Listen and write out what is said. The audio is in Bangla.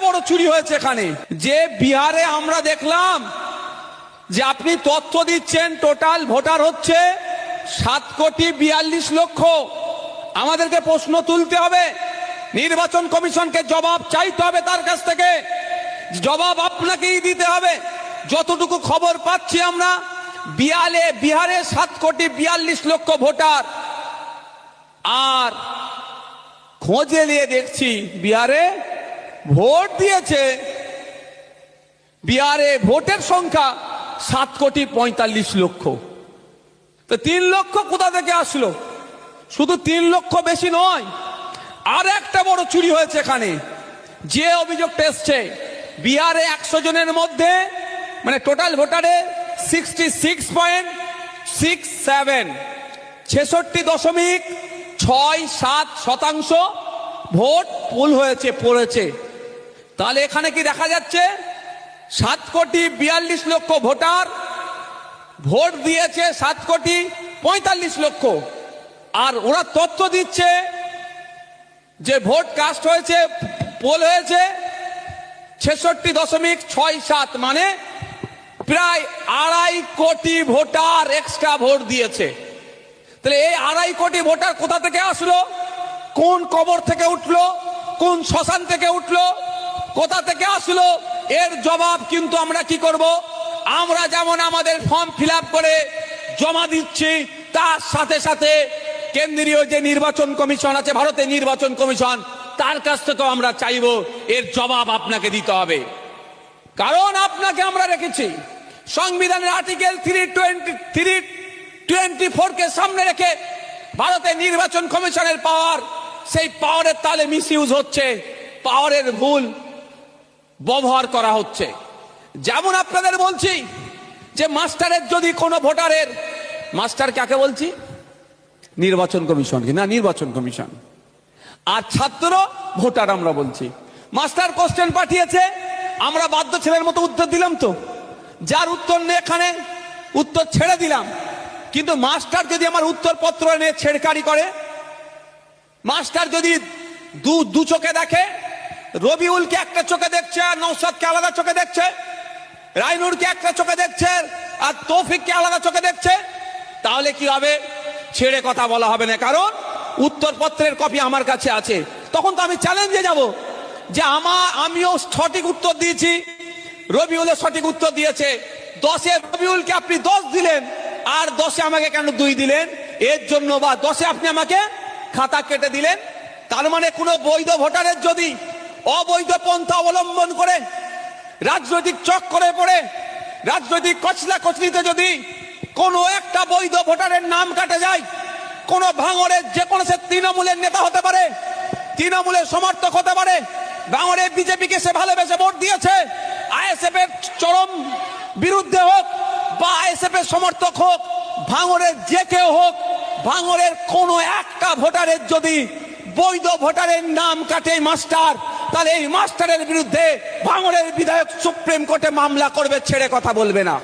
বড় চুরি হয়েছে এখানে, যে বিহারে আমরা দেখলাম যে আপনি তথ্য দিচ্ছেন টোটাল ভোটার হচ্ছে 7,42,00,000। আমাদেরকে প্রশ্ন তুলতে হবে, নির্বাচন কমিশনকে জবাব চাইতে হবে, তার কাছ থেকে জবাব আপনাকেই দিতে হবে। যতটুকু খবর পাচ্ছি আমরা, বিহারে 7,42,00,000 ভোটার, আর খোঁজে নিয়ে দেখছি বিহারে ভোট দিয়েছে, বিহারে ভোটের সংখ্যা 7,45,00,000। তো 3 লক্ষ কোথা থেকে আসলো? শুধু 3 লক্ষ বেশি নয়, আর একটা বড় চুরি হয়েছে এখানে। যে অভিযোগটা এসছে, বিহারে 100 জনের মধ্যে মানে টোটাল ভোটারে 66.67 66.67% ভোট পুল হয়েছে, পড়েছে। তাহলে এখানে কি দেখা যাচ্ছে, 7,42,00,000 ভোটার ভোট দিয়েছে 7,45,00,000, আর ওরা তথ্য দিচ্ছে যে ভোট কাস্ট হয়েছে, পোল হয়েছে 66.67, মানে প্রায় 2.5 কোটি ভোটার এক্সট্রা ভোট দিয়েছে। তাহলে এই 2.5 কোটি ভোটার কোথা থেকে আসলো? কোন কবর থেকে উঠলো? কোন শ্মশান থেকে উঠলো? কোথা থেকে আসলো? এর জবাব কিন্তু আমরা কি করব? আমরা যেমন আমাদের ফর্ম ফিল আপ করে জমা দিচ্ছি, তার সাথে সাথে কেন্দ্রীয় যে নির্বাচন কমিশন আছে, ভারতের নির্বাচন কমিশন, তার কাছ থেকেও আমরা চাইব এর জবাব আপনাকে দিতে হবে। কারণ আপনাকে আমরা রেখেছি সংবিধানের আর্টিকেল 324 সামনে রেখে ভারতের নির্বাচন কমিশনের পাওয়ার, সেই পাওয়ারের তালে মিসইউজ হচ্ছে, পাওয়ারের ভুল ব্যবহার করা হচ্ছে। যেমন আপনাদের বলছি যে মাস্টারের যদি কোনো ভোটারের, মাস্টার কাকে বলছি? নির্বাচন কমিশন, না নির্বাচন কমিশন। আর ছাত্র ভোটার আমরা বলছি। মাস্টার কোশ্চেন পাঠিয়েছে, আমরা বাধ্য ছেলের মতো উত্তর দিলাম, তো যার উত্তর নেই এখানে উত্তর ছেড়ে দিলাম। কিন্তু মাস্টার যদি আমার উত্তরপত্র এনে ছেড়কারি করে, মাস্টার যদি দু চোখে দেখে, রবিউলকে একটা চোখে দেখছে আর নওশাদকে আলাদা চোখে দেখছে, রাইনুরকে একটা চোখে দেখছে আর তৌফিককে আলাদা চোখে দেখছে, তাহলে কি হবে? ছেড়ে কথা বলা হবে না, কারণ উত্তরপত্রের কপি আমার কাছে আছে। তখন তো আমি চ্যালেঞ্জে যাব যে আমিও সঠিক উত্তর দিয়েছি, রবিউলও সঠিক উত্তর দিয়েছে। 10-এ রবিউলকে আপনি 10 দিলেন, আর 10-এ আমাকে কেন 2 দিলেন? এর জন্য, বা 10-এ আপনি আমাকে খাতা কেটে দিলেন। তার মানে কোনো বৈধ ভোটারের যদি অবৈধ পন্থা অবলম্বন করে, রাজনৈতিক চক্করে পড়ে, রাজনৈতিক কচলাকচলিতে যদি কোনো একটা বৈধ ভোটারের নাম কাটে যায়, কোন ভাঙড়ের যে কোনো, সে তৃণমূলের নেতা হতে পারে, তৃণমূলের সমর্থক হতে পারে, ভাঙড়ের বিজেপিকে সে ভালোবেসে ভোট দিয়েছে, আইএসএফ এর চরম বিরুদ্ধে হোক বা আইএসএফ এর সমর্থক হোক, ভাঙড়ের যে কেউ হোক, ভাঙড়ের কোনো একটা ভোটারের যদি বৈধ ভোটারের নাম কাটে মাস্টার, তাহলে এই মাস্টারের বিরুদ্ধে ভাঙড়ের বিধায়ক সুপ্রিম কোর্টে মামলা করবে, ছেড়ে কথা বলবে না।